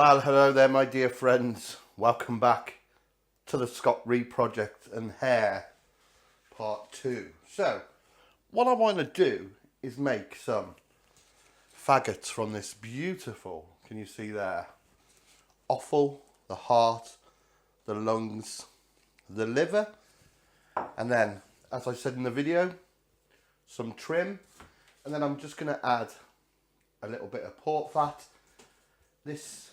Well, hello there, my dear friends. Welcome back to the Scott Reed Project and Hare Part 2. So, what I want to do is make some faggots from this beautiful, can you see there, offal, the heart, the lungs, the liver, and then, as I said in the video, some trim, and then I'm just going to add a little bit of pork fat. This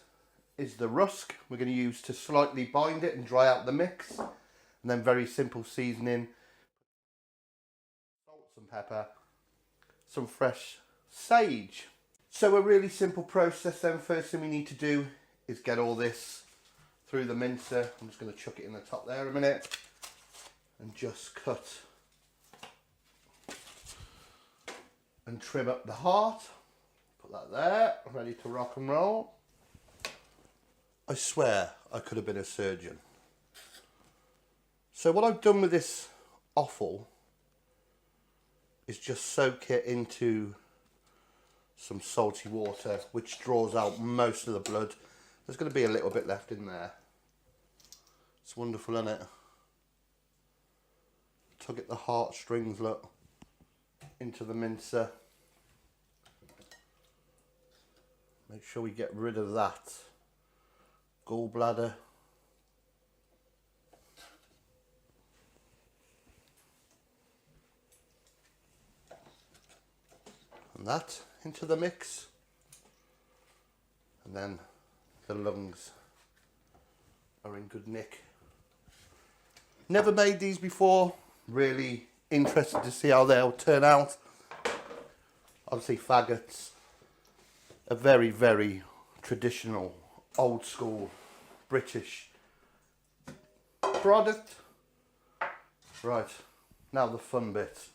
is the rusk we're going to use to slightly bind it and dry out the mix, and then very simple seasoning, salt, some pepper, some fresh sage. So a really simple process then. First thing we need to do is get all this through the mincer. I'm just going to chuck it in the top there a minute and just cut and trim up the heart. Put that there, ready to rock and roll. I swear I could have been a surgeon. So what I've done with this offal is just soak it into some salty water, which draws out most of the blood. There's going to be a little bit left in there. It's wonderful, isn't it? Tug at the heartstrings, look, into the mincer. Make sure we get rid of that gallbladder. And that into the mix. And then the lungs are in good nick. Never made these before. Really interested to see how they'll turn out. Obviously faggots, a very, very traditional, old school British product. Right, now the fun bit,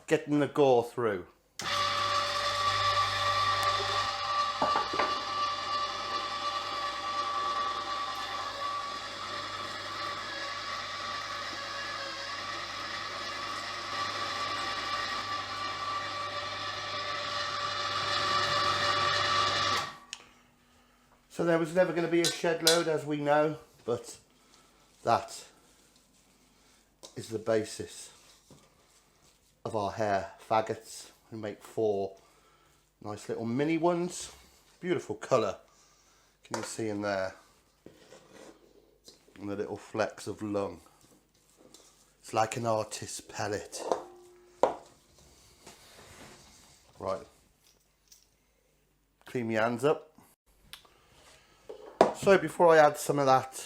getting the gore through. So there was never going to be a shed load, as we know, but that is the basis of our Hare Faggotts. We make 4 nice little mini ones. Beautiful colour, can you see in there? And the little flecks of lung. It's like an artist's palette. Right, clean your hands up. So before I add some of that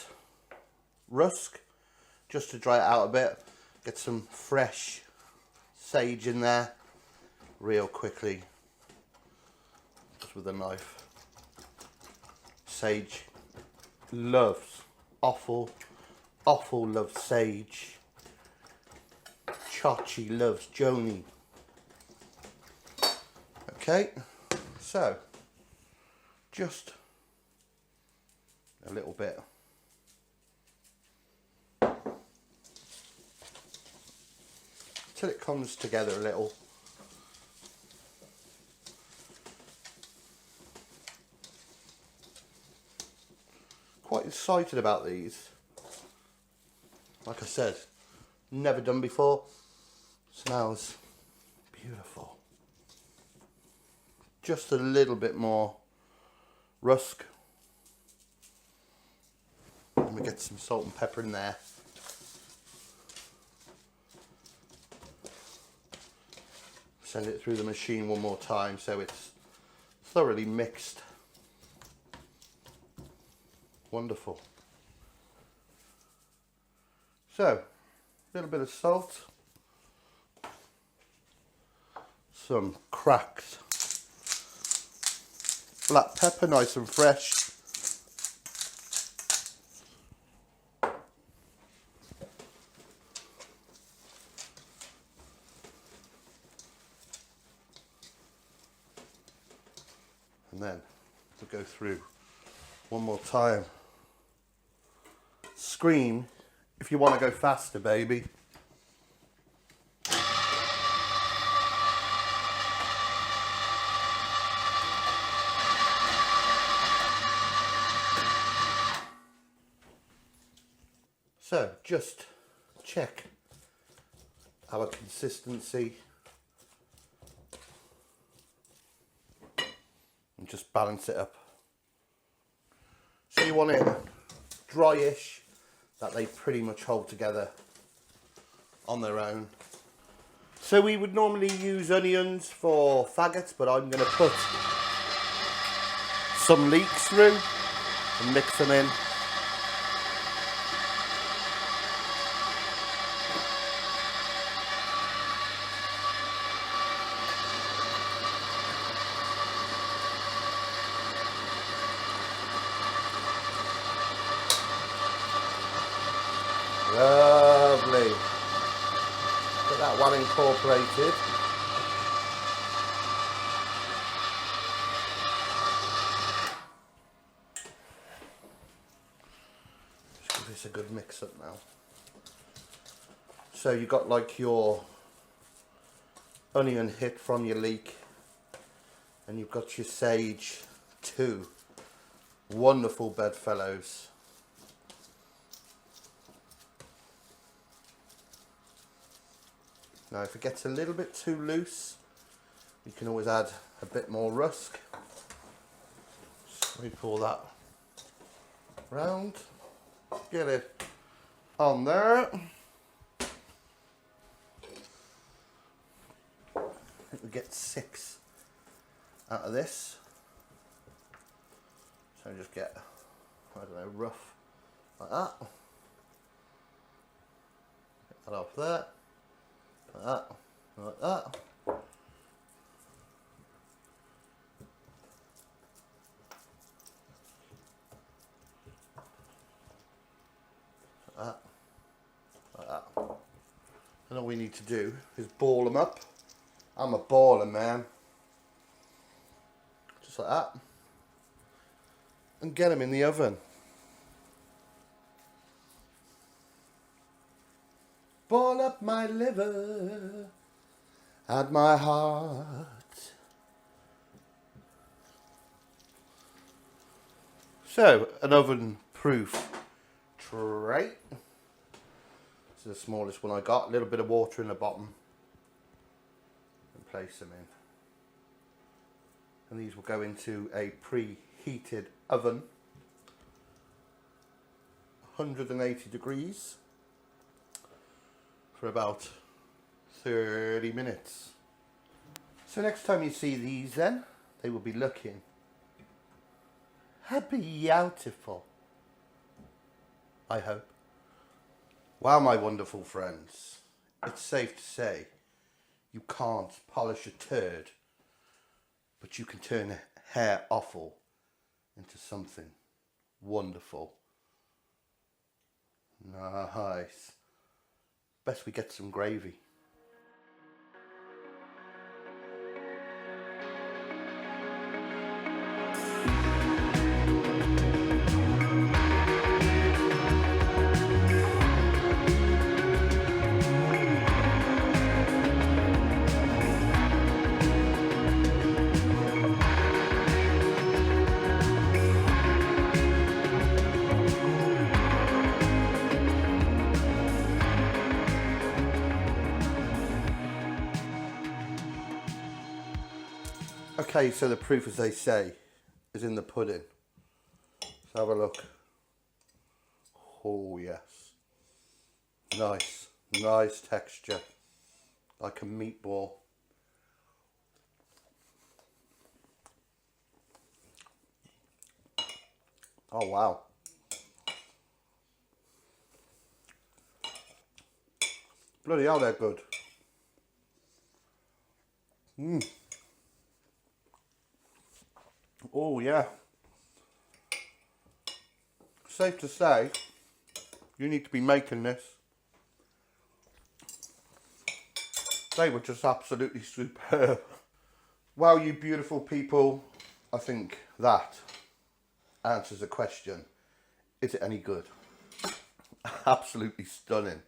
rusk, just to dry it out a bit, get some fresh sage in there real quickly, just with a knife. Sage loves offal, offal loves sage, Chachi loves Joni. Okay, so just a little bit. Till it comes together a little. Quite excited about these. Like I said, never done before. Smells beautiful. Just a little bit more rusk. And we get some salt and pepper in there. Send it through the machine one more time so it's thoroughly mixed. Wonderful. So, a little bit of salt, some cracked black pepper, nice and fresh. And then to go through one more time. Scream if you want to go faster, baby. So just check our consistency and just balance it up. So you want it dryish, that they pretty much hold together on their own. So we would normally use onions for faggots, but I'm going to put some leeks through and mix them in. Lovely. Get that one incorporated. Just give this a good mix up now. So you've got like your onion hit from your leek, and you've got your sage too. Wonderful bedfellows. Now if it gets a little bit too loose, you can always add a bit more rusk. So we pour that round, get it on there. I think we get 6 out of this. So just get, I don't know, rough like that. Get that off there. Like that, like that. Like that, like that. And all we need to do is ball them up. I'm a baller, man. Just like that. And get them in the oven. Ball up my liver and my heart. So, an oven proof tray. This is the smallest one I got. A little bit of water in the bottom. And place them in. And these will go into a preheated oven. 180 degrees. For about 30 minutes. So next time you see these then, they will be looking beautiful. I hope. Wow, my wonderful friends. It's safe to say you can't polish a turd, but you can turn Hare offal into something wonderful. Nice. Best we get some gravy. Okay, so the proof, as they say, is in the pudding. Let's have a look. Oh yes. Nice, nice texture. Like a meatball. Oh wow. Bloody hell, they're good. Mmm. Oh yeah. Safe to say, you need to be making this. They were just absolutely superb. Well, you beautiful people, I think that answers the question. Is it any good? Absolutely stunning.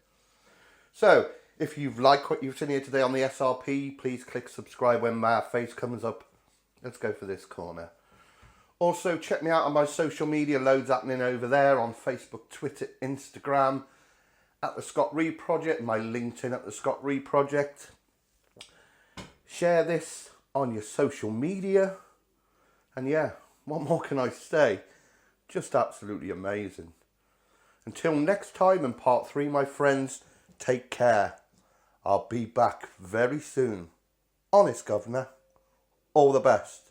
So, if you've liked what you've seen here today on the SRP, please click subscribe when my face comes up. Let's go for this corner. Also, check me out on my social media. Loads happening over there on Facebook, Twitter, Instagram. at the Scott Reed Project, my LinkedIn at the Scott Reed Project. Share this on your social media. And yeah, what more can I say? Just absolutely amazing. Until next time in part 3, my friends, take care. I'll be back very soon. Honest, Governor. All the best.